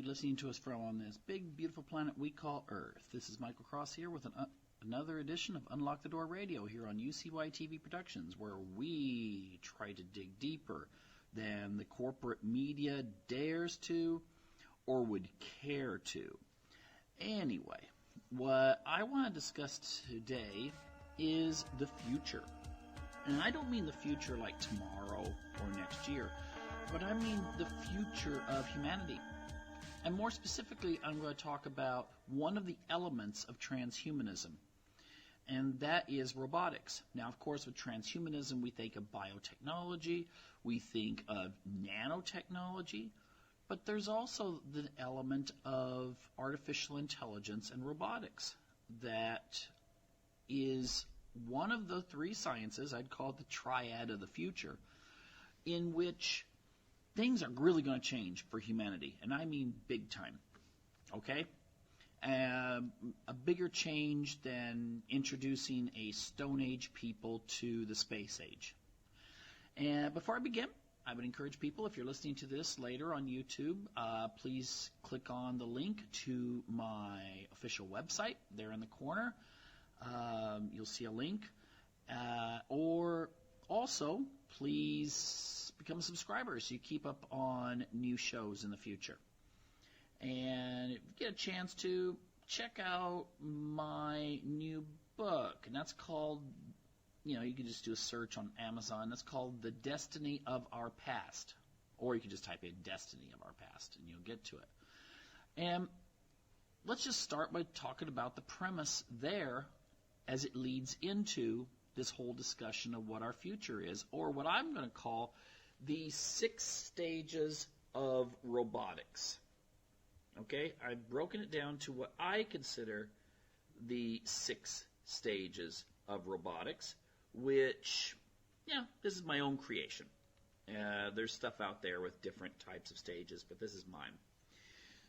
listening to us from on this big, beautiful planet we call Earth. This is Michael Cross here with another edition of Unlock the Door Radio here on UCY TV Productions, where we try to dig deeper than the corporate media dares to or would care to. Anyway, what I want to discuss today is the future. And I don't mean the future like tomorrow or next year, but I mean the future of humanity. And more specifically, I'm going to talk about one of the elements of transhumanism, and that is robotics. Now, of course, with transhumanism, we think of biotechnology, we think of nanotechnology, but there's also the element of artificial intelligence and robotics that is one of the three sciences, I'd call it the triad of the future, in which things are really going to change for humanity, and I mean big time, okay? A bigger change than introducing a Stone Age people to the space age. And before I begin, I would encourage people, if you're listening to this later on YouTube, please click on the link to my official website there in the corner. You'll see a link. Or also, please become a subscriber so you keep up on new shows in the future. And if you get a chance to, check out my new book. And that's called, you can just do a search on Amazon. That's called The Destiny of Our Past. Or you can just type in Destiny of Our Past and you'll get to it. And let's just start by talking about the premise there as it leads into this whole discussion of what our future is, or what I'm going to call the 6 stages of robotics. Okay, I've broken it down to what I consider the 6 stages of robotics, which, this is my own creation. There's stuff out there with different types of stages, but this is mine.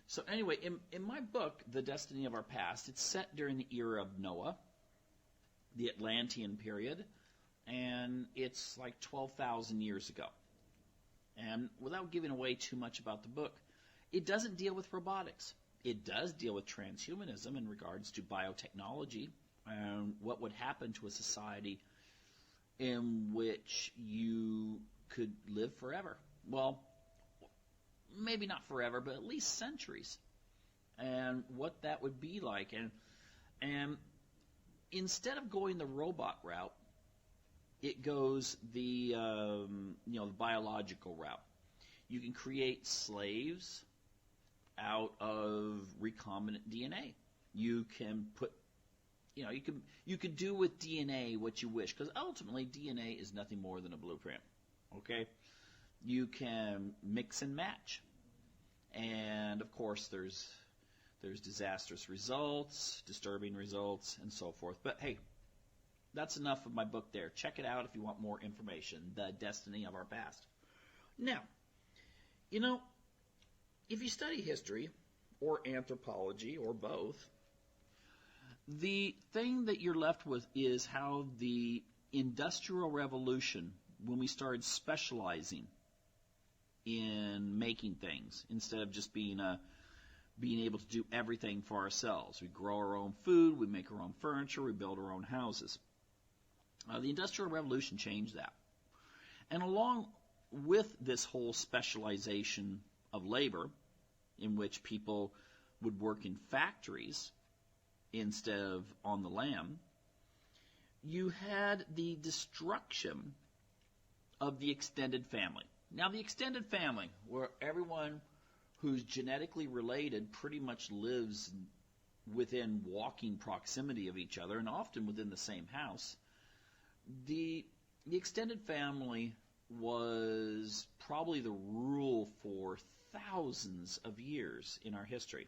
So anyway, in my book, The Destiny of Our Past, it's set during the era of Noah, the Atlantean period, and it's like 12,000 years ago. And without giving away too much about the book, it doesn't deal with robotics. It does deal with transhumanism in regards to biotechnology and what would happen to a society in which you could live forever. Well, maybe not forever, but at least centuries. And what that would be like. And instead of going the robot route, it goes the biological route. You can create slaves out of recombinant DNA. You can put, you can do with DNA what you wish, because ultimately DNA is nothing more than a blueprint. Okay, you can mix and match, and of course there's disastrous results, disturbing results, and so forth. But hey, that's enough of my book there. Check it out if you want more information, The Destiny of Our Past. Now, if you study history or anthropology or both, the thing that you're left with is how the Industrial Revolution, when we started specializing in making things instead of just being able to do everything for ourselves. We grow our own food, we make our own furniture, we build our own houses. The Industrial Revolution changed that. And along with this whole specialization of labor, in which people would work in factories instead of on the land, you had the destruction of the extended family. Now, the extended family, where everyone who's genetically related pretty much lives within walking proximity of each other, and often within the same house, the extended family was probably the rule for thousands of years in our history.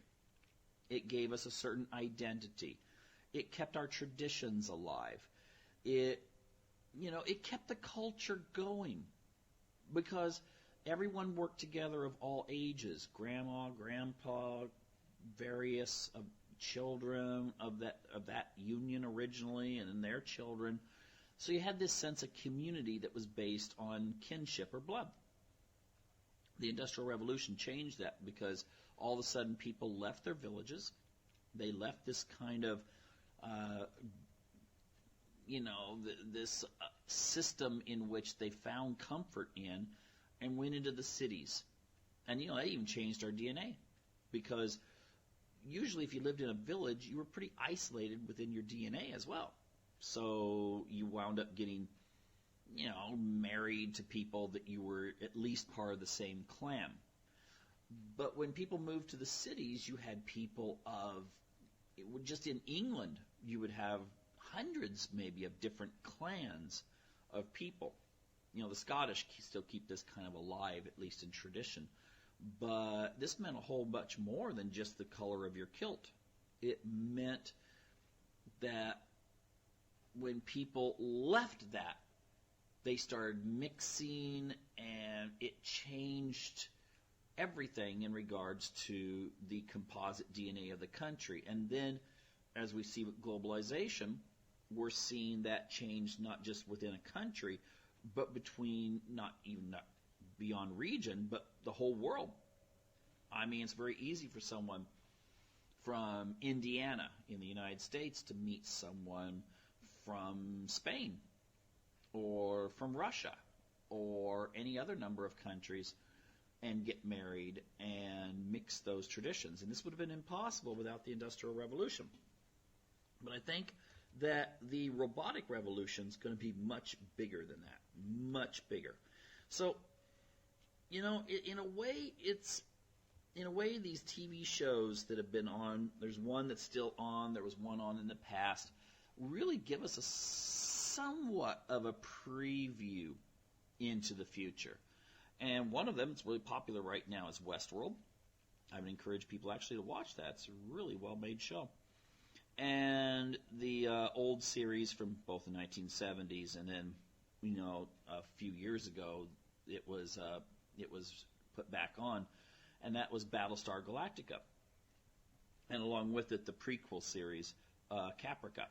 It gave us a certain identity. It kept our traditions alive. It kept the culture going, because everyone worked together of all ages, grandma, grandpa, various children of that union originally, and then their children. So you had this sense of community that was based on kinship or blood. The Industrial Revolution changed that because all of a sudden people left their villages. They left this kind of, this system in which they found comfort in and went into the cities. And, they even changed our DNA because usually if you lived in a village, you were pretty isolated within your DNA as well. So you wound up getting, married to people that you were at least part of the same clan. But when people moved to the cities, you had people just in England, you would have hundreds maybe of different clans of people. The Scottish still keep this kind of alive, at least in tradition. But this meant a whole bunch more than just the color of your kilt. It meant that when people left that, they started mixing, and it changed everything in regards to the composite DNA of the country. And then, as we see with globalization, we're seeing that change not just within a country, but between not beyond region, but the whole world. I mean, it's very easy for someone from Indiana in the United States to meet someone from Spain or from Russia or any other number of countries and get married and mix those traditions. And this would have been impossible without the Industrial Revolution. But I think that the robotic revolution is going to be much bigger than that, much bigger. So, in a way, these TV shows that have been on, there's one that's still on, there was one on in the past, really give us a somewhat of a preview into the future. And one of them that's really popular right now is Westworld. I would encourage people actually to watch that. It's a really well-made show. And the old series from both the 1970s and then, a few years ago, it was put back on, and that was Battlestar Galactica. And along with it, the prequel series, Caprica.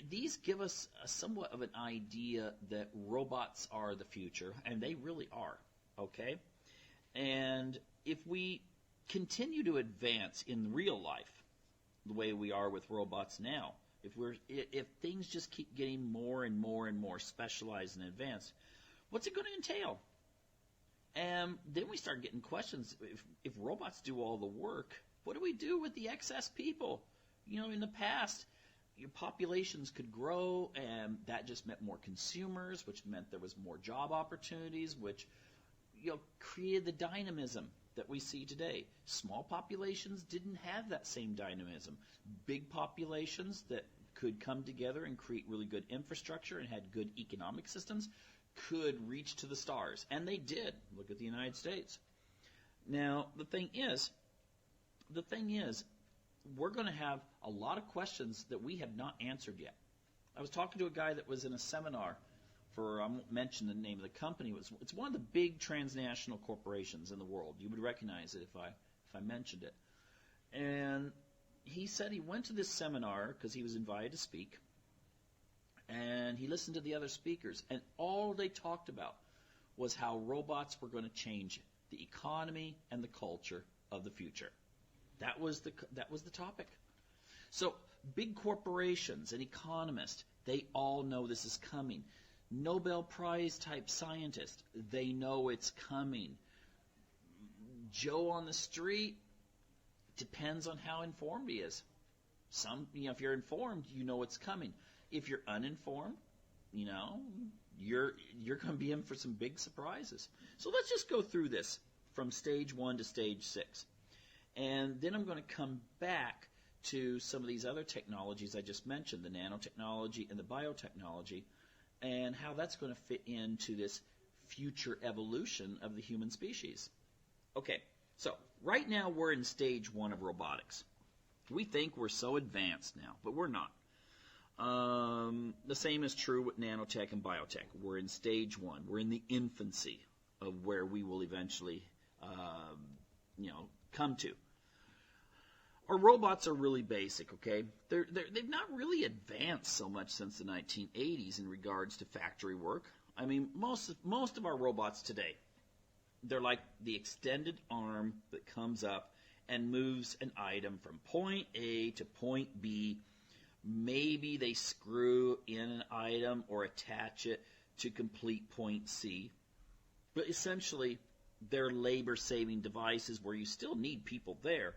These give us somewhat of an idea that robots are the future, and they really are, okay? And if we continue to advance in real life the way we are with robots now, if things just keep getting more and more and more specialized and advanced, what's it going to entail? And then we start getting questions. If robots do all the work, what do we do with the excess people? In the past, your populations could grow, and that just meant more consumers, which meant there was more job opportunities, which created the dynamism that we see today. Small populations didn't have that same dynamism. Big populations that could come together and create really good infrastructure and had good economic systems could reach to the stars. And they did. Look at the United States. Now, the thing is, we're going to have a lot of questions that we have not answered yet. I was talking to a guy that was in a seminar I won't mention the name of the company. It's one of the big transnational corporations in the world. You would recognize it if I mentioned it. And he said he went to this seminar because he was invited to speak, and he listened to the other speakers, and all they talked about was how robots were going to change the economy and the culture of the future. That was the topic. So big corporations and economists, they all know this is coming. Nobel Prize type scientists, they know it's coming. Joe on the street, depends on how informed he is. If you're informed, you know it's coming. If you're uninformed, you're going to be in for some big surprises. So let's just go through this from stage 1 to stage 6. And then I'm going to come back to some of these other technologies I just mentioned, the nanotechnology and the biotechnology, and how that's going to fit into this future evolution of the human species. Okay, so right now we're in stage 1 of robotics. We think we're so advanced now, but we're not. The same is true with nanotech and biotech. We're in stage 1. We're in the infancy of where we will eventually, come to. Our robots are really basic, okay? They've not really advanced so much since the 1980s in regards to factory work. I mean, most of our robots today, They're like the extended arm that comes up and moves an item from point A to point B. Maybe they screw in an item or attach it to complete point C. But essentially, they're labor-saving devices where you still need people there,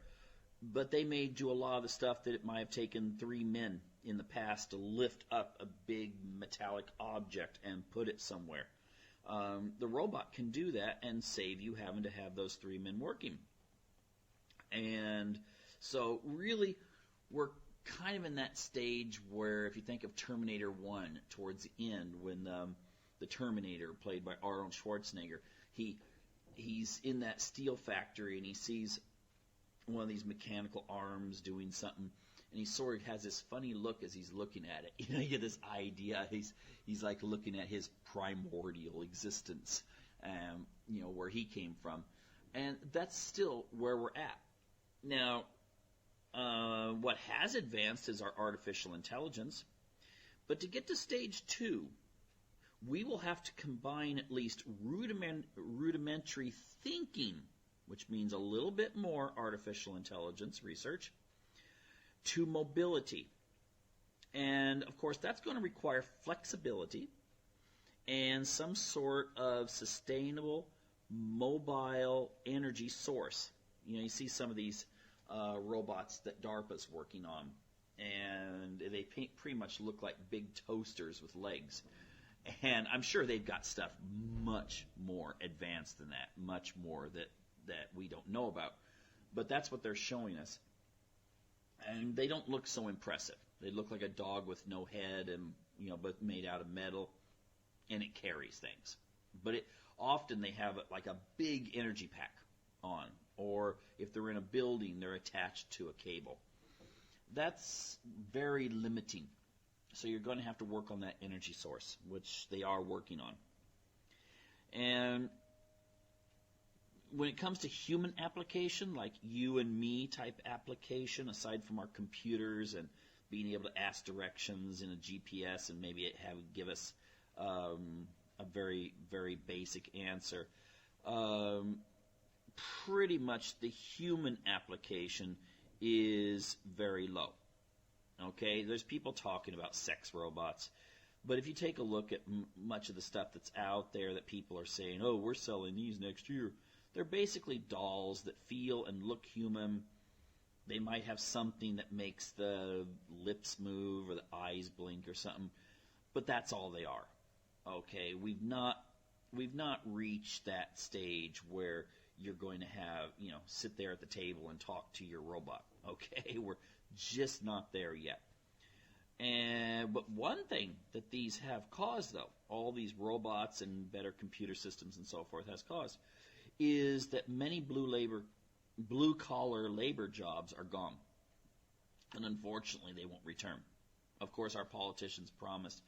but they may do a lot of the stuff that it might have taken 3 men in the past to lift up a big metallic object and put it somewhere. The robot can do that and save you having to have those 3 men working. And so really, we're kind of in that stage where if you think of Terminator 1 towards the end, when the Terminator, played by Arnold Schwarzenegger, he's in that steel factory and he sees one of these mechanical arms doing something, and he sort of has this funny look as he's looking at it. You know, you get this idea. He's like looking at his primordial existence, you know, where he came from. And that's still where we're at. Now, what has advanced is our artificial intelligence. But to get to stage 2, we will have to combine at least rudimentary thinking, which means a little bit more artificial intelligence research, to mobility. And, of course, that's going to require flexibility and some sort of sustainable mobile energy source. You know, you see some of these robots that DARPA's working on, and they pretty much look like big toasters with legs. And I'm sure they've got stuff much more advanced than that, much more that we don't know about. But that's what they're showing us. And they don't look so impressive. They look like a dog with no head, and but made out of metal, and it carries things. But often they have like a big energy pack on, or if they're in a building, they're attached to a cable. That's very limiting. So you're going to have to work on that energy source, which they are working on. And when it comes to human application, like you and me type application, aside from our computers and being able to ask directions in a GPS and maybe give us a very, very basic answer, pretty much the human application is very low. Okay, there's people talking about sex robots, but if you take a look at much of the stuff that's out there that people are saying, oh, we're selling these next year, they're basically dolls that feel and look human. They might have something that makes the lips move or the eyes blink or something, but that's all they are. Okay, we've not reached that stage where you're going to have, sit there at the table and talk to your robot. Okay, we're just not there yet. But one thing that these have caused, though, all these robots and better computer systems and so forth has caused, is that many blue-collar labor jobs are gone. And unfortunately, they won't return. Of course, our politicians promised,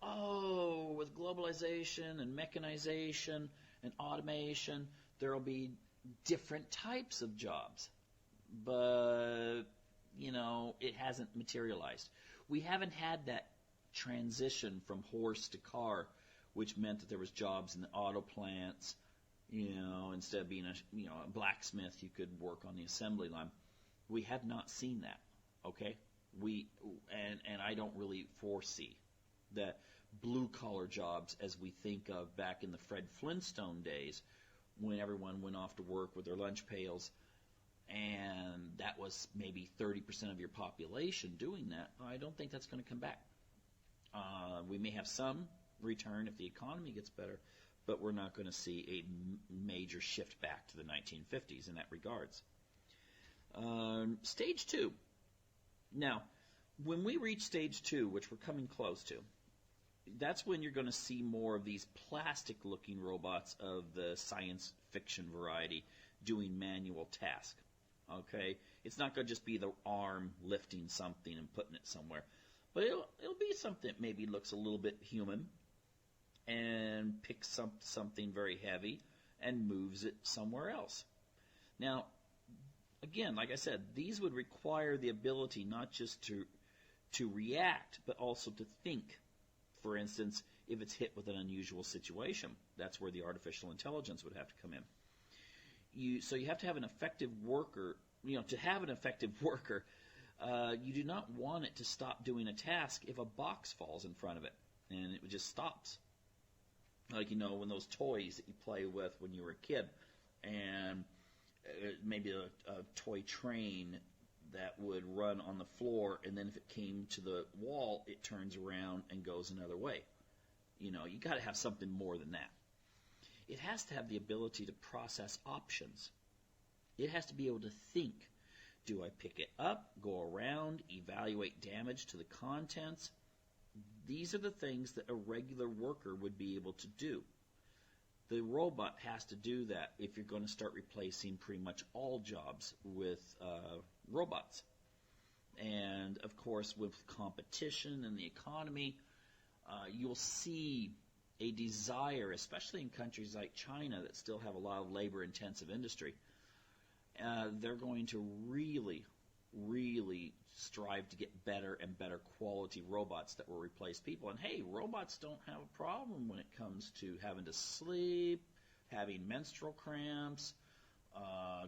with globalization and mechanization and automation, there will be different types of jobs. But it hasn't materialized. We haven't had that transition from horse to car, which meant that there was jobs in the auto plants. Instead of being a blacksmith, you could work on the assembly line. We have not seen that. Okay, and I don't really foresee that blue collar jobs as we think of back in the Fred Flintstone days, when everyone went off to work with their lunch pails. And that was maybe 30% of your population doing that. I don't think that's going to come back. We may have some return if the economy gets better, but we're not going to see a major shift back to the 1950s in that regards. Stage 2. Now, when we reach stage 2, which we're coming close to, that's when you're going to see more of these plastic-looking robots of the science fiction variety doing manual tasks. Okay, it's not going to just be the arm lifting something and putting it somewhere, but it'll be something that maybe looks a little bit human and picks up something very heavy and moves it somewhere else. Now, again, like I said, these would require the ability not just to react, but also to think. For instance, if it's hit with an unusual situation. That's where the artificial intelligence would have to come in. So you have to have an effective worker. To have an effective worker, you do not want it to stop doing a task if a box falls in front of it, and it just stops. Like, when those toys that you play with when you were a kid, and maybe a toy train that would run on the floor, and then if it came to the wall, it turns around and goes another way. You got to have something more than that. It has to have the ability to process options. It has to be able to think. Do I pick it up, go around, evaluate damage to the contents? These are the things that a regular worker would be able to do. The robot has to do that if you're going to start replacing pretty much all jobs with robots. And, of course, with competition and the economy, you'll see a desire, especially in countries like China that still have a lot of labor-intensive industry. They're going to really, really strive to get better and better quality robots that will replace people. And hey, robots don't have a problem when it comes to having to sleep, having menstrual cramps,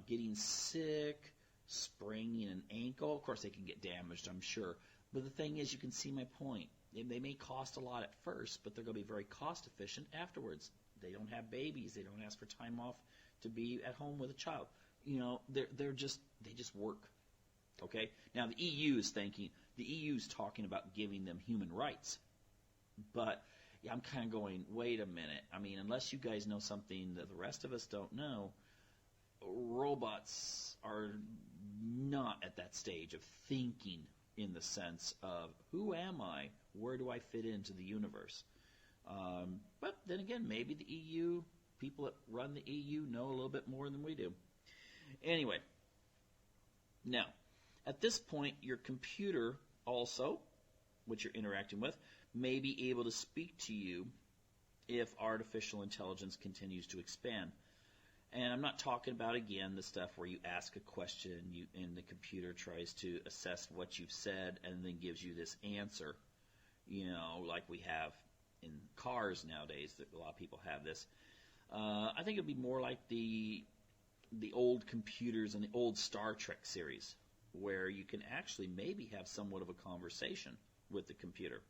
getting sick, spraining an ankle. Of course, they can get damaged, I'm sure. But the thing is, you can see my point. They may cost a lot at first, but they're going to be very cost efficient afterwards. They don't have babies. They don't ask for time off to be at home with a child. They just work. Okay? Now, the EU is talking about giving them human rights. But yeah, I'm kind of going, wait a minute. I mean, unless you guys know something that the rest of us don't know, robots are not at that stage of thinking in the sense of, who am I? Where do I fit into the universe? But then again, maybe the EU, people that run the EU know a little bit more than we do. Anyway, now, at this point, your computer also, which you're interacting with, may be able to speak to you if artificial intelligence continues to expand. And I'm not talking about, again, the stuff where you ask a question and the computer tries to assess what you've said and then gives you this answer, like we have in cars nowadays, that a lot of people have this. I think it would be more like the old computers in the old Star Trek series, where you can actually maybe have somewhat of a conversation with the computer,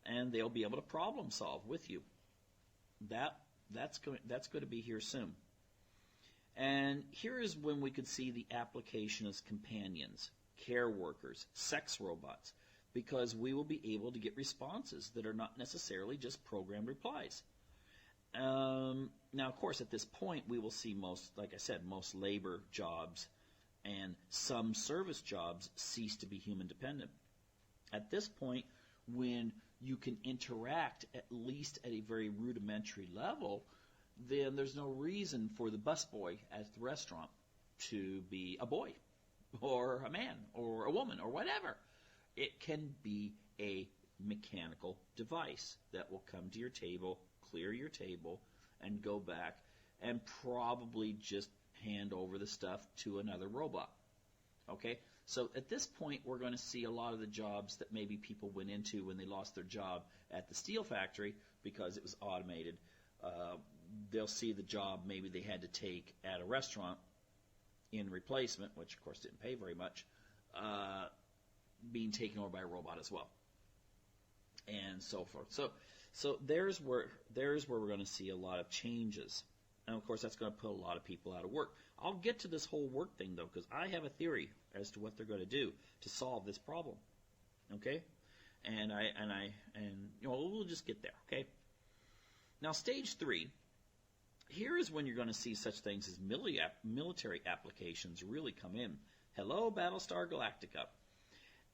and they'll be able to problem solve with you. That's going to be here soon. And here is when we could see the application as companions, care workers, sex robots, because we will be able to get responses that are not necessarily just programmed replies. Now, of course, at this point, we will see most labor jobs and some service jobs cease to be human dependent. At this point, when you can interact at least at a very rudimentary level, then there's no reason for the busboy at the restaurant to be a boy or a man or a woman or whatever. It can be a mechanical device that will come to your table, clear your table, and go back and probably just hand over the stuff to another robot. Okay? So at this point, we're going to see a lot of the jobs that maybe people went into when they lost their job at the steel factory because it was automated. They'll see the job maybe they had to take at a restaurant in replacement, which of course didn't pay very much, being taken over by a robot as well, and so forth. So there's where we're going to see a lot of changes. And, of course, that's going to put a lot of people out of work. I'll get to this whole work thing, though, because I have a theory as to what they're going to do to solve this problem. Okay? And we'll just get there. Okay? Now, stage 3, here is when you're going to see such things as military applications really come in. Hello, Battlestar Galactica.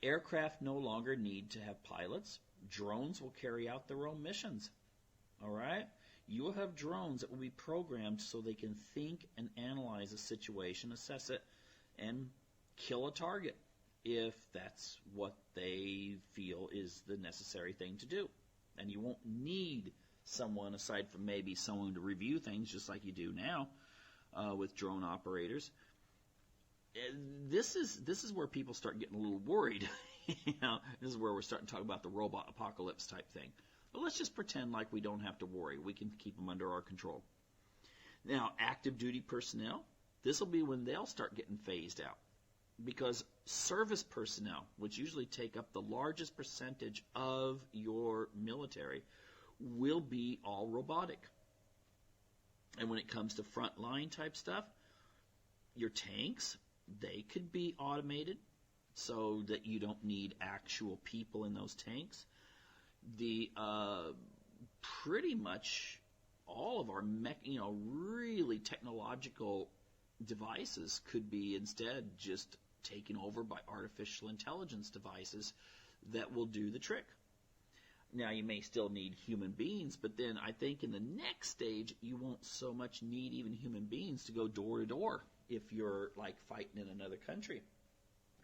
Aircraft no longer need to have pilots. Drones will carry out their own missions. All right? You will have drones that will be programmed so they can think and analyze a situation, assess it, and kill a target if that's what they feel is the necessary thing to do. And you won't need someone, aside from maybe someone to review things, just like you do now with drone operators. This is where people start getting a little worried. This is where we're starting to talk about the robot apocalypse type thing. But let's just pretend like we don't have to worry. We can keep them under our control. Now, active duty personnel, this will be when they'll start getting phased out. Because service personnel, which usually take up the largest percentage of your military, will be all robotic. And when it comes to frontline type stuff, your tanks, they could be automated so that you don't need actual people in those tanks. The pretty much all of our really technological devices could be instead just taken over by artificial intelligence devices that will do the trick. Now, you may still need human beings, but then I think in the next stage, you won't so much need even human beings to go door to door if you're like fighting in another country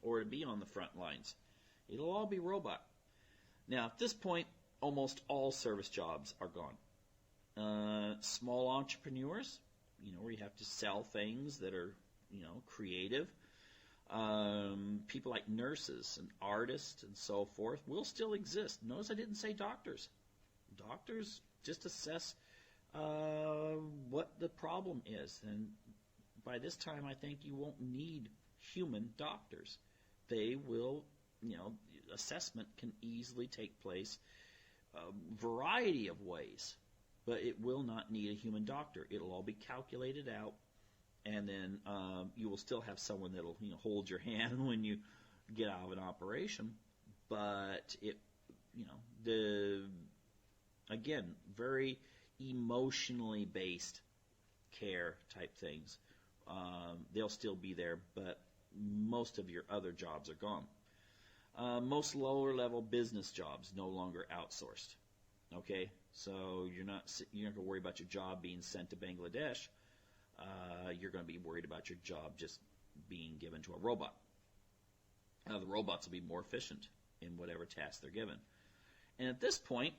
or to be on the front lines. It'll all be robot. Now, at this point, almost all service jobs are gone. Small entrepreneurs, where you have to sell things that are, creative. People like nurses and artists and so forth will still exist. Notice I didn't say doctors. Doctors just assess what the problem is. And by this time, I think you won't need human doctors. They will, assessment can easily take place a variety of ways, but it will not need a human doctor. It'll all be calculated out. And then you will still have someone that'll hold your hand when you get out of an operation. But again, very emotionally based care type things. They'll still be there, but most of your other jobs are gone. Most lower level business jobs no longer outsourced. Okay, so you're not going to worry about your job being sent to Bangladesh. You're going to be worried about your job just being given to a robot. The robots will be more efficient in whatever task they're given. And at this point,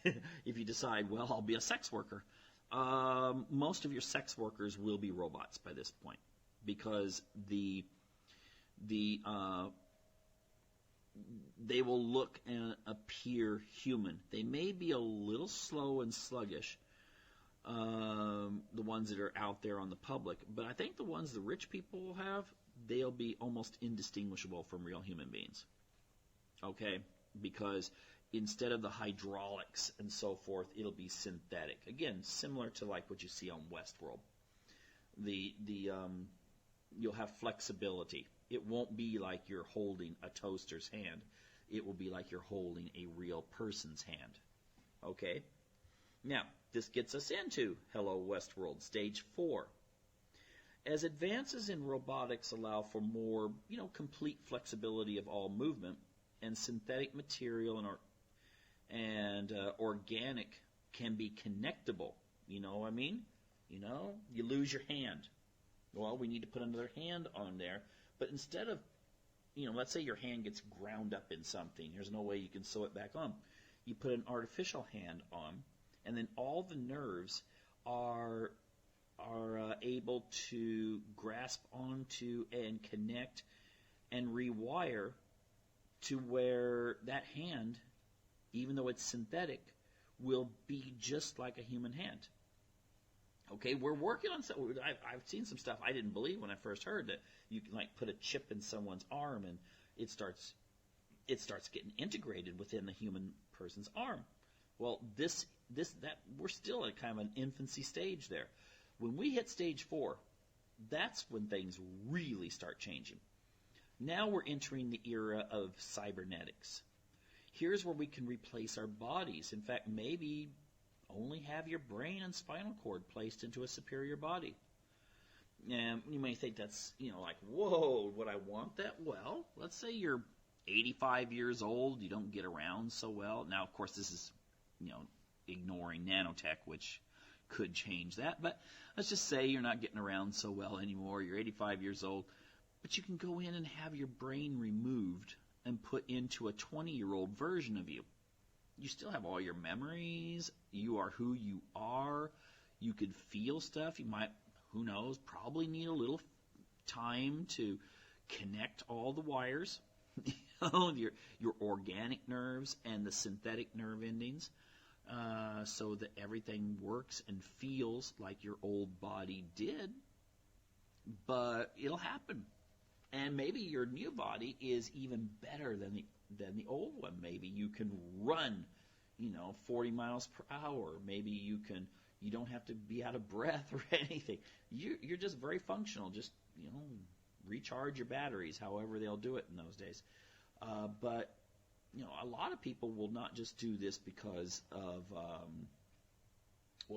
if you decide, well, I'll be a sex worker, most of your sex workers will be robots by this point, because they will look and appear human. They may be a little slow and sluggish, the ones that are out there on the public, but I think the ones the rich people will have, they'll be almost indistinguishable from real human beings. Okay? Because instead of the hydraulics and so forth, it'll be synthetic. Again, similar to like what you see on Westworld. You'll have flexibility. It won't be like you're holding a toaster's hand. It will be like you're holding a real person's hand. Okay? Now, this gets us into Hello Westworld, Stage 4. As advances in robotics allow for more, complete flexibility of all movement, and synthetic material and organic can be connectable. You know what I mean? You lose your hand. Well, we need to put another hand on there. But instead of, let's say your hand gets ground up in something. There's no way you can sew it back on. You put an artificial hand on, and then all the nerves are able to grasp onto and connect and rewire to where that hand, even though it's synthetic, will be just like a human hand. Okay, we're working on some. I've seen some stuff I didn't believe when I first heard that you can put a chip in someone's arm and it starts getting integrated within the human person's arm. Well, that we're still at kind of an infancy stage there. When we hit stage 4, that's when things really start changing. Now we're entering the era of cybernetics. Here's where we can replace our bodies. In fact, maybe only have your brain and spinal cord placed into a superior body. And you may think that's, whoa, would I want that? Well, let's say you're 85 years old, you don't get around so well. Now, of course, this is, ignoring nanotech, which could change that. But let's just say you're not getting around so well anymore. You're 85 years old. But you can go in and have your brain removed and put into a 20-year-old version of you. You still have all your memories. You are who you are. You could feel stuff. You might, who knows, probably need a little time to connect all the wires, your organic nerves and the synthetic nerve endings. so that everything works and feels like your old body did. But it'll happen. And maybe your new body is even better than the old one. Maybe you can run, 40 miles per hour. Maybe you don't have to be out of breath or anything. You're just very functional. Just, recharge your batteries, however they'll do it in those days. But a lot of people will not just do this because of,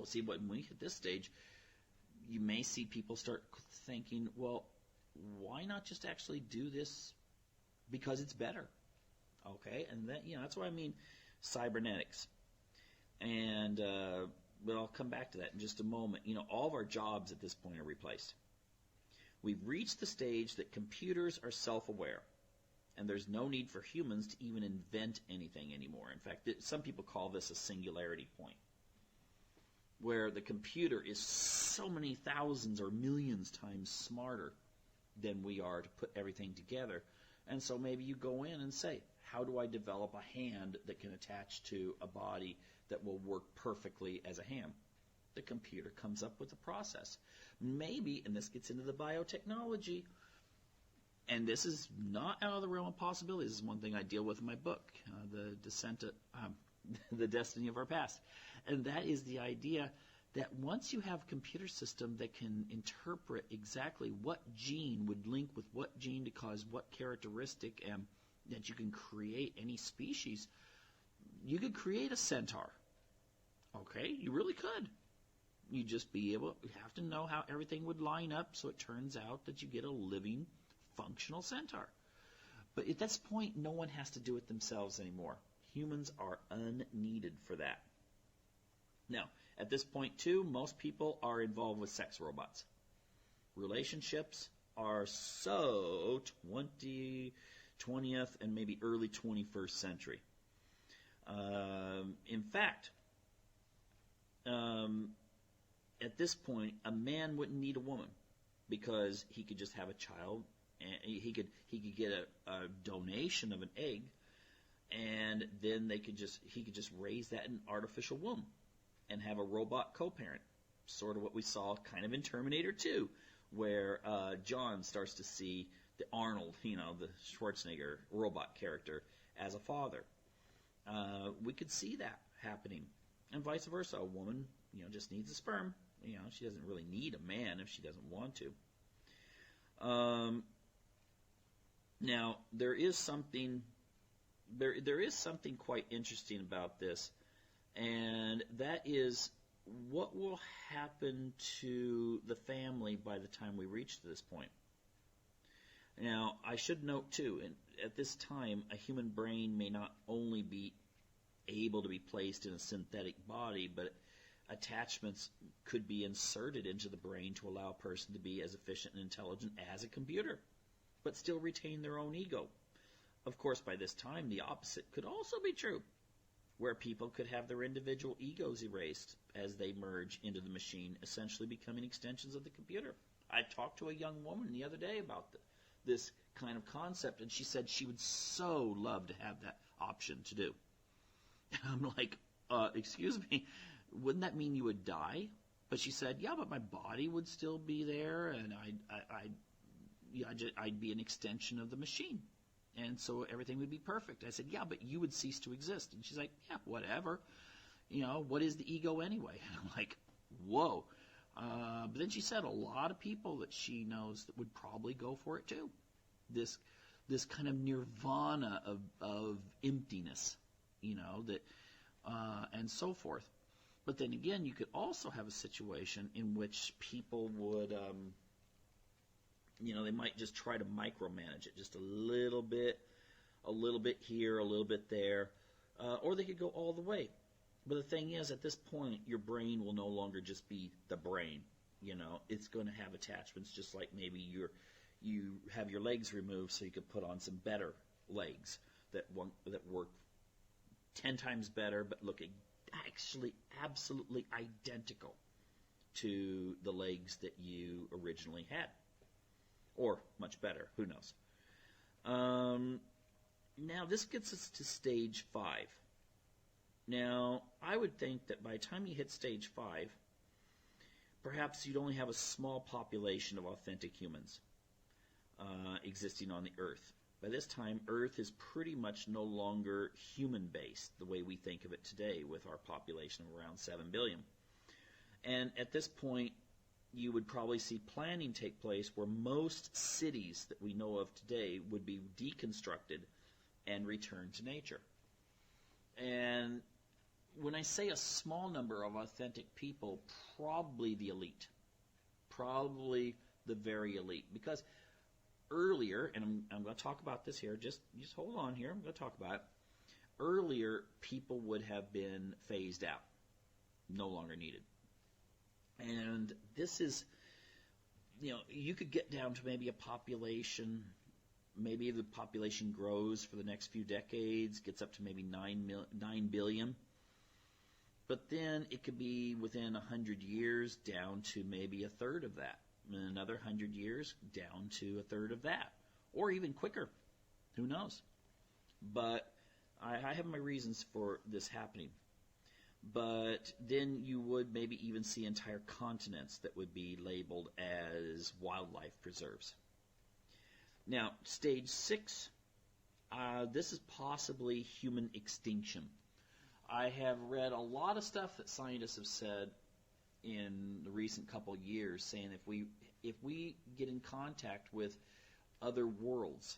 see, when we hit this stage, you may see people start thinking, well, why not just actually do this because it's better? Okay, and that's what I mean, cybernetics. And but I'll come back to that in just a moment. All of our jobs at this point are replaced. We've reached the stage that computers are self-aware, and there's no need for humans to even invent anything anymore. In fact, some people call this a singularity point, where the computer is so many thousands or millions times smarter than we are to put everything together. And so maybe you go in and say, how do I develop a hand that can attach to a body that will work perfectly as a hand? The computer comes up with a process. Maybe, and this gets into the biotechnology, and this is not out of the realm of possibilities. This is one thing I deal with in my book, The Destiny of Our Past. And that is the idea that once you have a computer system that can interpret exactly what gene would link with what gene to cause what characteristic, and that you can create any species, you could create a centaur. Okay, you really could. You just you have to know how everything would line up so it turns out that you get a living, functional centaur. But at this point, no one has to do it themselves anymore. Humans are unneeded for that. Now, at this point, too, most people are involved with sex robots. Relationships are so 20th and maybe early 21st century. In fact, at this point, a man wouldn't need a woman because he could just have a child, and he could get a donation of an egg, and then he could just raise that in an artificial womb and have a robot co-parent, sort of what we saw kind of in Terminator 2, where John starts to see the Arnold, the Schwarzenegger robot character, as a father. We could see that happening, and vice versa. A woman, just needs a sperm. She doesn't really need a man if she doesn't want to. Now, there is something quite interesting about this, and that is what will happen to the family by the time we reach this point. Now, I should note, too, at this time, a human brain may not only be able to be placed in a synthetic body, but attachments could be inserted into the brain to allow a person to be as efficient and intelligent as a computer, but still retain their own ego. Of course, by this time, the opposite could also be true, where people could have their individual egos erased as they merge into the machine, essentially becoming extensions of the computer. I talked to a young woman the other day about this kind of concept, and she said she would so love to have that option to do. I'm like, excuse me, wouldn't that mean you would die? But she said, yeah, but my body would still be there, and I'd be an extension of the machine. And so everything would be perfect. I said, yeah, but you would cease to exist. And she's like, yeah, whatever. What is the ego anyway? And I'm like, whoa. But then she said a lot of people that she knows that would probably go for it too. This kind of nirvana of emptiness, that and so forth. But then again, you could also have a situation in which people would, they might just try to micromanage it just a little bit here, a little bit there, or they could go all the way. But the thing is, at this point, your brain will no longer just be the brain. It's going to have attachments, just like maybe you have your legs removed so you could put on some better legs that work 10 times better, but look actually absolutely identical to the legs that you originally had, or much better. Who knows? Now this gets us to stage 5. Now, I would think that by the time you hit stage 5, perhaps you'd only have a small population of authentic humans existing on the Earth. By this time, Earth is pretty much no longer human-based the way we think of it today with our population of around 7 billion. And at this point, you would probably see planning take place where most cities that we know of today would be deconstructed and returned to nature. And when I say a small number of authentic people, probably the elite. Probably the very elite. Because earlier, and I'm going to talk about this here, just hold on here, I'm going to talk about it. Earlier, people would have been phased out, no longer needed. And this is, you could get down to maybe a population, maybe the population grows for the next few decades, gets up to maybe 9 billion. But then it could be within 100 years down to maybe a third of that. In another 100 years down to a third of that. Or even quicker. Who knows? But I have my reasons for this happening. But then you would maybe even see entire continents that would be labeled as wildlife preserves. Now, stage 6, this is possibly human extinction. I have read a lot of stuff that scientists have said in the recent couple of years, saying if we get in contact with other worlds,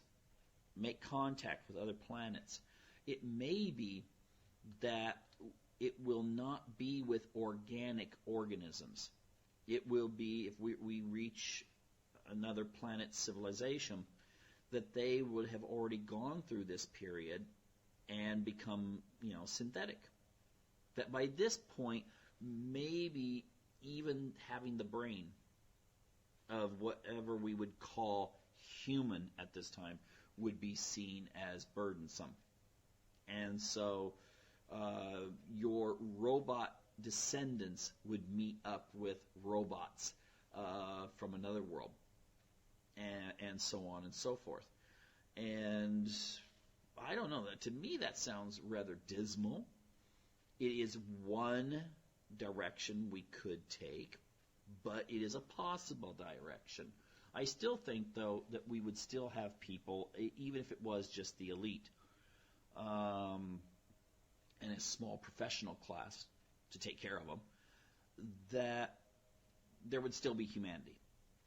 make contact with other planets, it may be that it will not be with organic organisms. It will be, if we reach another planet's civilization, that they would have already gone through this period and become, synthetic. That by this point, maybe even having the brain of whatever we would call human at this time would be seen as burdensome. And so your robot descendants would meet up with robots from another world, and so on and so forth. And I don't know, to me that sounds rather dismal. It is one direction we could take, but it is a possible direction. I still think, though, that we would still have people, even if it was just the elite, and a small professional class to take care of them, that there would still be humanity.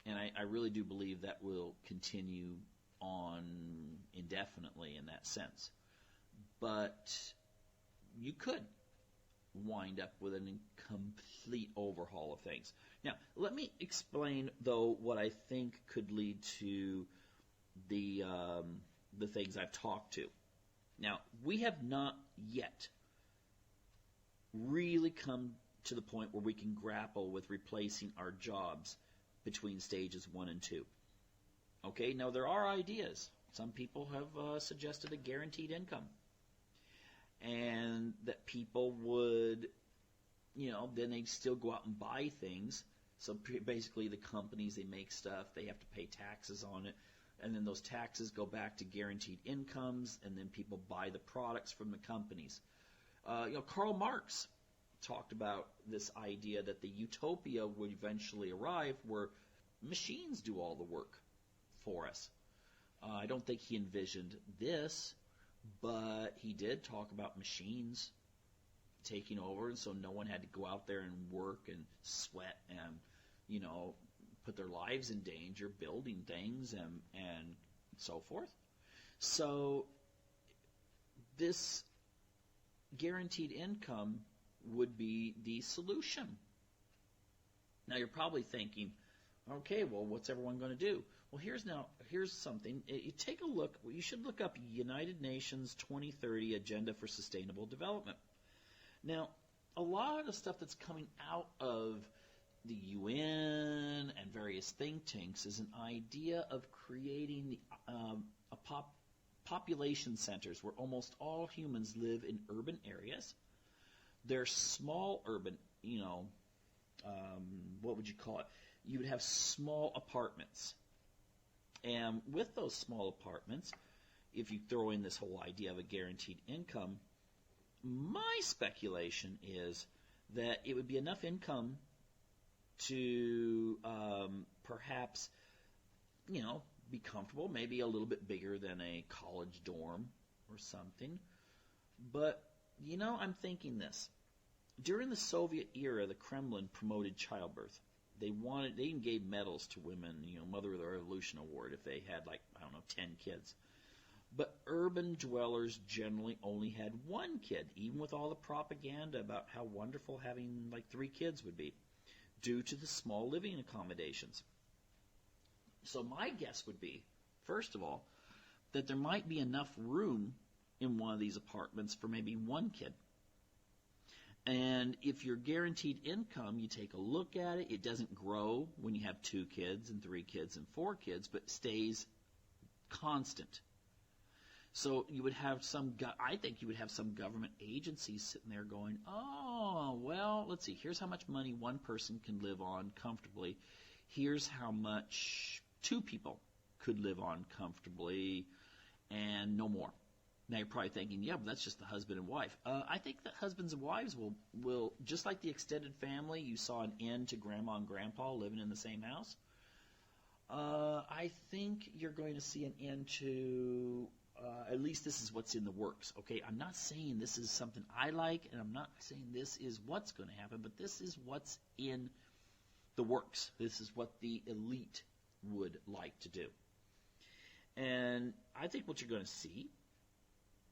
And I really do believe that will continue on indefinitely in that sense. But you could wind up with a complete overhaul of things. Now, let me explain, though, what I think could lead to the things I've talked to. Now, we have not yet really come to the point where we can grapple with replacing our jobs between stages 1 and 2. Okay, now there are ideas. Some people have suggested a guaranteed income. And that people would, then they'd still go out and buy things. So basically the companies, they make stuff, they have to pay taxes on it. And then those taxes go back to guaranteed incomes, and then people buy the products from the companies. Karl Marx talked about this idea that the utopia would eventually arrive where machines do all the work for us. I don't think he envisioned this, but he did talk about machines taking over, and so no one had to go out there and work and sweat and, put their lives in danger building things and so forth. So this guaranteed income would be the solution. Now you're probably thinking, okay, well, what's everyone going to do? Well, here's something. You take a look. You should look up United Nations 2030 Agenda for Sustainable Development. Now, a lot of the stuff that's coming out of the UN and various think tanks is an idea of creating population centers where almost all humans live in urban areas. They're small urban, what would you call it? You would have small apartments. And with those small apartments, if you throw in this whole idea of a guaranteed income, My speculation is that it would be enough income to perhaps, be comfortable, maybe a little bit bigger than a college dorm or something. But, I'm thinking this. During the Soviet era, the Kremlin promoted childbirth. They even gave medals to women, Mother of the Revolution Award, if they had 10 kids. But urban dwellers generally only had one kid, even with all the propaganda about how wonderful having 3 kids would be, due to the small living accommodations. So my guess would be, first of all, that there might be enough room in one of these apartments for maybe one kid. And if you're guaranteed income, you take a look at it. It doesn't grow when you have 2 kids and 3 kids and 4 kids, but stays constant. So you would have I think you would have some government agencies sitting there going, oh, well, let's see, here's how much money one person can live on comfortably. Here's how much 2 people could live on comfortably, and no more. Now you're probably thinking, yeah, but that's just the husband and wife. I think that husbands and wives will, just like the extended family, you saw an end to grandma and grandpa living in the same house. I think you're going to see an end to, at least this is what's in the works. Okay, I'm not saying this is something I like, and I'm not saying this is what's going to happen, but this is what's in the works. This is what the elite would like to do. And I think what you're going to see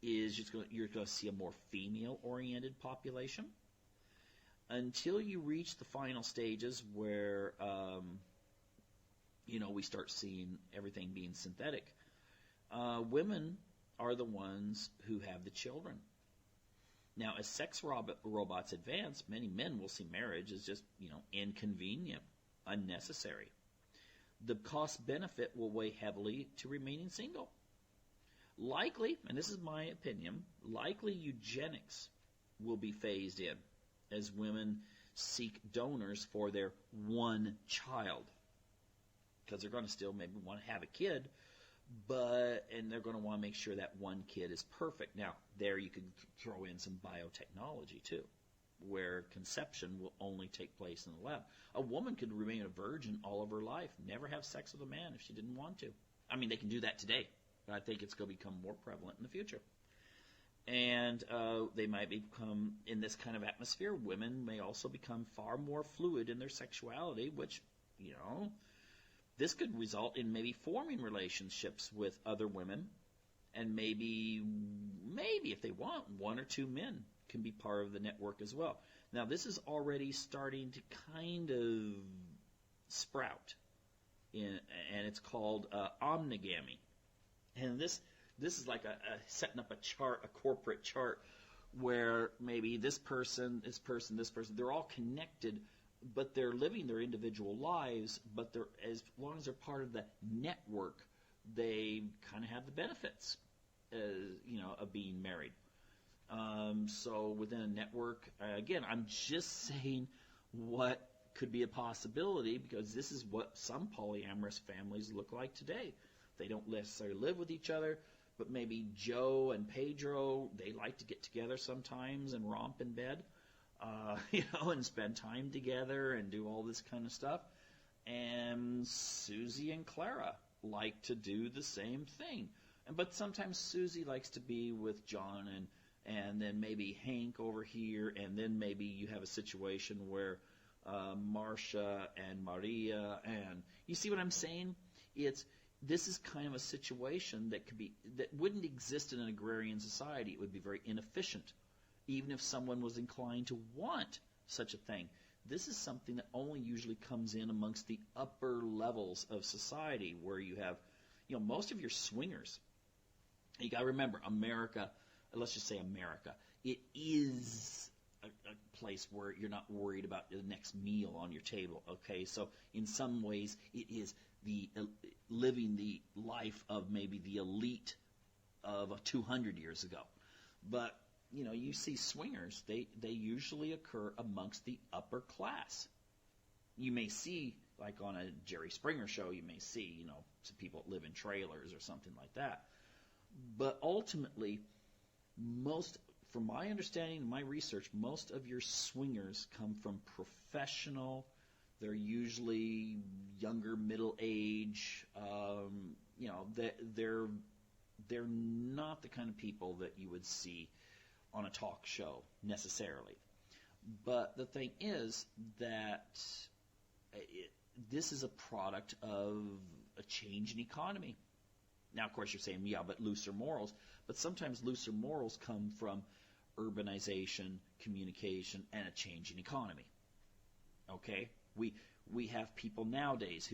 is you're going to see a more female-oriented population until you reach the final stages where, we start seeing everything being synthetic. Women are the ones who have the children. Now, as sex robots advance, many men will see marriage as just, inconvenient, unnecessary. The cost-benefit will weigh heavily to remaining single. Likely, and this is my opinion, likely eugenics will be phased in as women seek donors for their one child. Because they're going to still maybe want to have a kid, and they're going to want to make sure that one kid is perfect. Now, there you could throw in some biotechnology too, where conception will only take place in the lab. A woman could remain a virgin all of her life, never have sex with a man if she didn't want to. I mean, they can do that today, but I think it's going to become more prevalent in the future. And they might become, in this kind of atmosphere, women may also become far more fluid in their sexuality, which, this could result in maybe forming relationships with other women, and maybe if they want, 1 or 2 men can be part of the network as well. Now, this is already starting to kind of sprout, and it's called omnigamy. And this is like setting up a chart, a corporate chart, where maybe this person, they're all connected, but they're living their individual lives, but as long as they're part of the network, they kind of have the benefits, of being married. So within a network, again, I'm just saying what could be a possibility, because this is what some polyamorous families look like today. They don't necessarily live with each other, but maybe Joe and Pedro, they like to get together sometimes and romp in bed. And spend time together and do all this kind of stuff. And Susie and Clara like to do the same thing. But sometimes Susie likes to be with John, and then maybe Hank over here, and then maybe you have a situation where Marcia and Maria, and you see what I'm saying? This is kind of a situation that wouldn't exist in an agrarian society. It would be very inefficient, even if someone was inclined to want such a thing. This is something that only usually comes in amongst the upper levels of society, where you have, most of your swingers. You got to remember, America, let's just say America, it is a place where you're not worried about the next meal on your table, okay? So in some ways, it is living the life of maybe the elite of 200 years ago. But you see swingers, they usually occur amongst the upper class. You may see, like on a Jerry Springer show, you may see, some people that live in trailers or something like that. But ultimately, most from my understanding and my research, most of your swingers come from professional. They're usually younger, middle age. They're not the kind of people that you would see on a talk show necessarily. But the thing is that this is a product of a change in economy. Now, of course, you're saying, yeah, but looser morals. But sometimes looser morals come from urbanization, communication, and a change in economy. Okay? We have people nowadays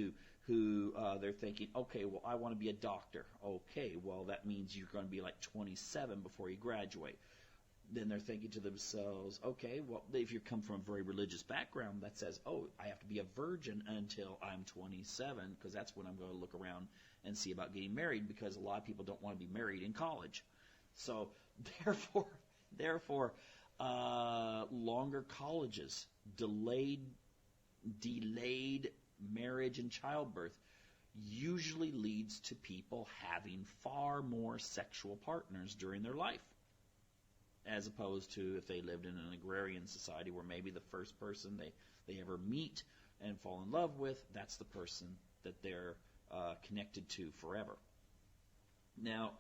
who they're thinking, okay, well, I want to be a doctor. Okay, well, that means you're going to be like 27 before you graduate. Then they're thinking to themselves, okay, well, if you come from a very religious background that says, oh, I have to be a virgin until I'm 27 because that's when I'm going to look around and see about getting married, because a lot of people don't want to be married in college. So therefore, longer colleges, delayed marriage and childbirth usually leads to people having far more sexual partners during their life, as opposed to if they lived in an agrarian society where maybe the first person they ever meet and fall in love with, that's the person that they're connected to forever. Now,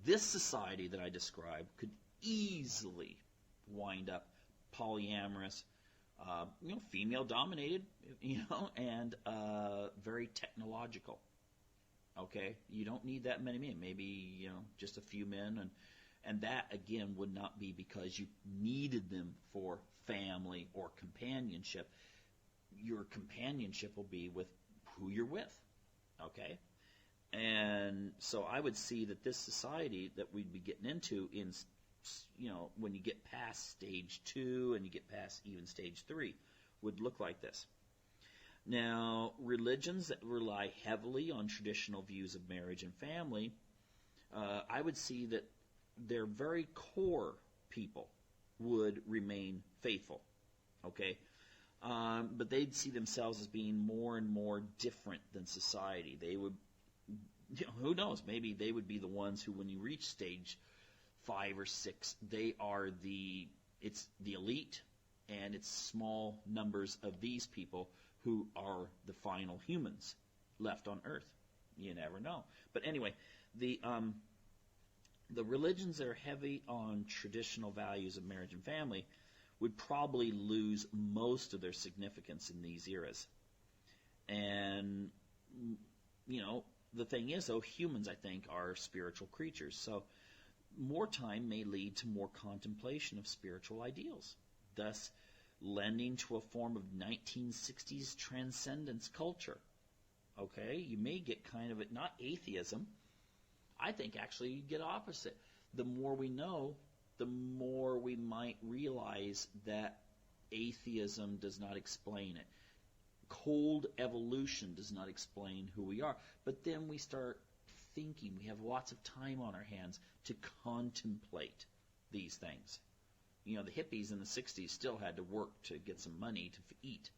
this society that I described could easily wind up polyamorous, female-dominated, and very technological. Okay, you don't need that many men. Maybe just a few men, and that again would not be because you needed them for family or companionship. Your companionship will be with who you're with. Okay, and so I would see that this society that we'd be getting into in when you get past stage 2 and you get past even stage 3 would look like this. Now, religions that rely heavily on traditional views of marriage and family, I would see that their very core people would remain faithful, okay? But they'd see themselves as being more and more different than society. They would, who knows, maybe they would be the ones who, when you reach stage 5 or 6, it's the elite, and it's small numbers of these people who are the final humans left on Earth. You never know. But anyway, the religions that are heavy on traditional values of marriage and family would probably lose most of their significance in these eras. And, the thing is, though, humans, I think, are spiritual creatures. So more time may lead to more contemplation of spiritual ideals, thus lending to a form of 1960s transcendence culture. Okay, you may get kind of not atheism. I think actually you get opposite. The more we know, the more we might realize that atheism does not explain it. Cold evolution does not explain who we are. But then we start thinking. We have lots of time on our hands to contemplate these things. The hippies in the 60s still had to work to get some money to eat.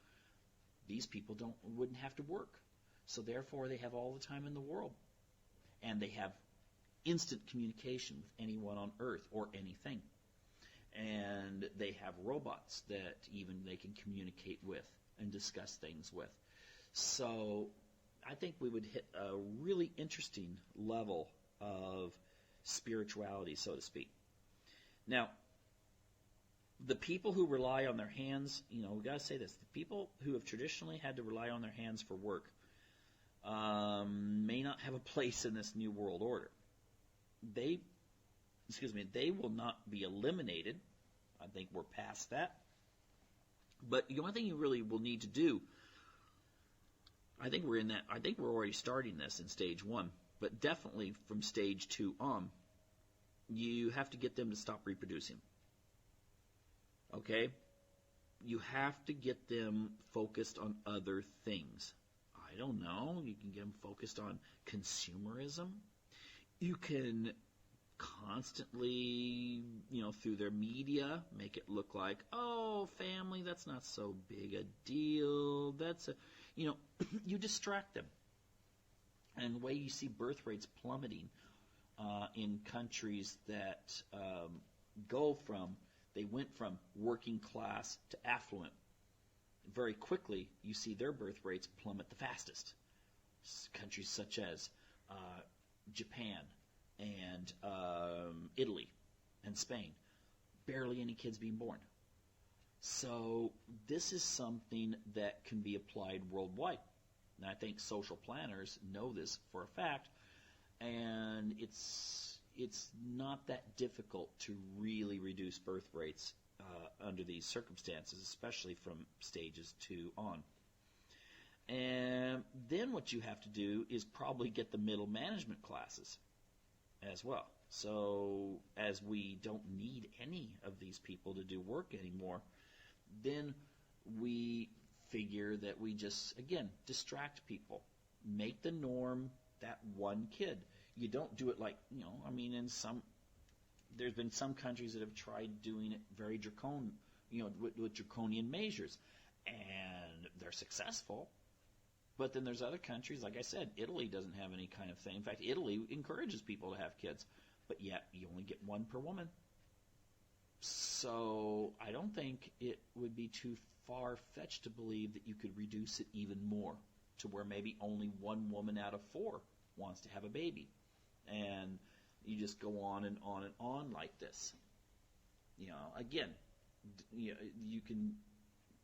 These people wouldn't have to work. So therefore they have all the time in the world. And they have instant communication with anyone on Earth or anything. And they have robots that even they can communicate with and discuss things with. So I think we would hit a really interesting level of spirituality, so to speak. Now, the people who rely on their hands, we've got to say this, the people who have traditionally had to rely on their hands for work may not have a place in this new world order. They will not be eliminated. I think we're past that. But the only thing you really will need to do, I think we're already starting this in stage 1, but definitely from stage 2 on, you have to get them to stop reproducing. Okay? You have to get them focused on other things. I don't know. You can get them focused on consumerism. You can constantly, through their media, make it look like, oh, family, that's not so big a deal. You distract them. And the way you see birth rates plummeting in countries that they went from working class to affluent. Very quickly, you see their birth rates plummet the fastest. Countries such as Japan and Italy and Spain, barely any kids being born. So this is something that can be applied worldwide. And I think social planners know this for a fact, and it's not that difficult to really reduce birth rates under these circumstances, especially from stages 2 on. And then what you have to do is probably get the middle management classes as well. So as we don't need any of these people to do work anymore, then we figure that we just, again, distract people. Make the norm that one kid. You don't do it like, there's been some countries that have tried doing it very with draconian measures, and they're successful. But then there's other countries, like I said, Italy doesn't have any kind of thing. In fact, Italy encourages people to have kids, but yet you only get one per woman. So I don't think it would be too far-fetched to believe that you could reduce it even more to where maybe only one woman out of 4 wants to have a baby. And you just go on and on and on like this. Again, you can,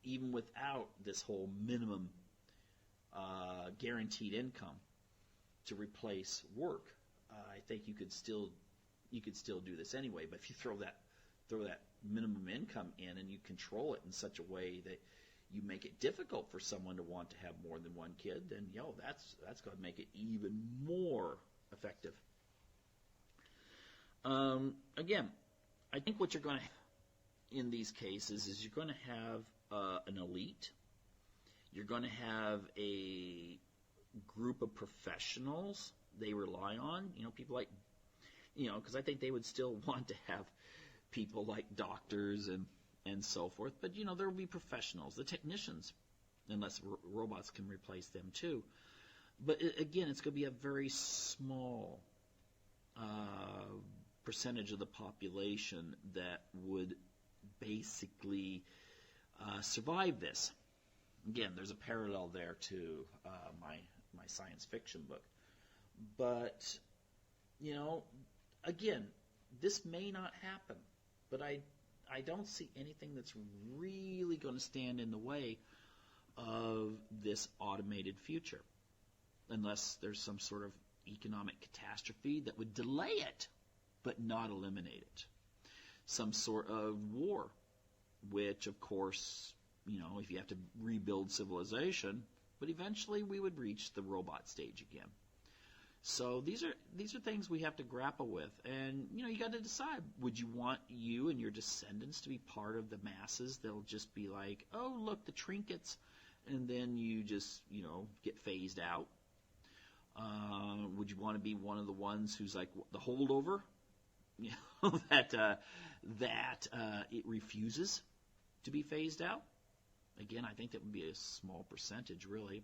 even without this whole minimum guaranteed income to replace work, I think you could still do this anyway. But if you throw that minimum income in and you control it in such a way that you make it difficult for someone to want to have more than one kid, then that's going to make it even more effective. Again, I think what you're going to have in these cases is you're going to have an elite. You're going to have a group of professionals they rely on, people like, because I think they would still want to have people like doctors and so forth. But, there will be professionals, the technicians, unless robots can replace them too. But, again, it's going to be a very small percentage of the population that would basically survive this. Again, there's a parallel there to my science fiction book. But, again, this may not happen, but I don't see anything that's really going to stand in the way of this automated future, unless there's some sort of economic catastrophe that would delay it, but not eliminate it. Some sort of war, which, of course, if you have to rebuild civilization, but eventually we would reach the robot stage again. So these are things we have to grapple with, and you got to decide: would you want you and your descendants to be part of the masses? They'll just be like, oh, look, the trinkets, and then you just get phased out. Would you want to be one of the ones who's like the holdover, that it refuses to be phased out? Again, I think that would be a small percentage, really,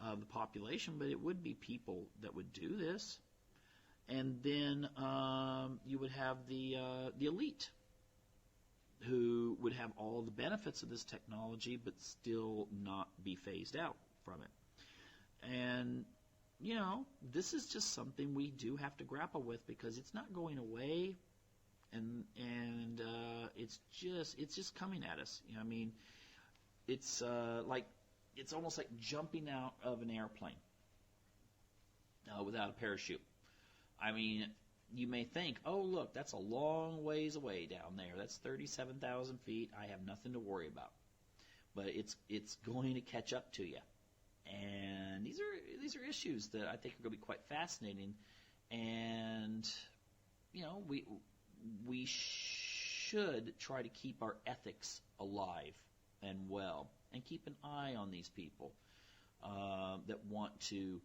of the population, but it would be people that would do this. And then you would have the elite, who would have all the benefits of this technology, but still not be phased out from it. And this is just something we do have to grapple with, because it's not going away, and it's just coming at us. It's it's almost like jumping out of an airplane without a parachute. You may think, oh, look, that's a long ways away down there. That's 37,000 feet. I have nothing to worry about. But it's going to catch up to you. And these are issues that I think are going to be quite fascinating. And, we should try to keep our ethics alive and well, and keep an eye on these people that want to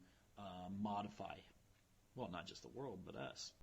modify, well, not just the world, but us.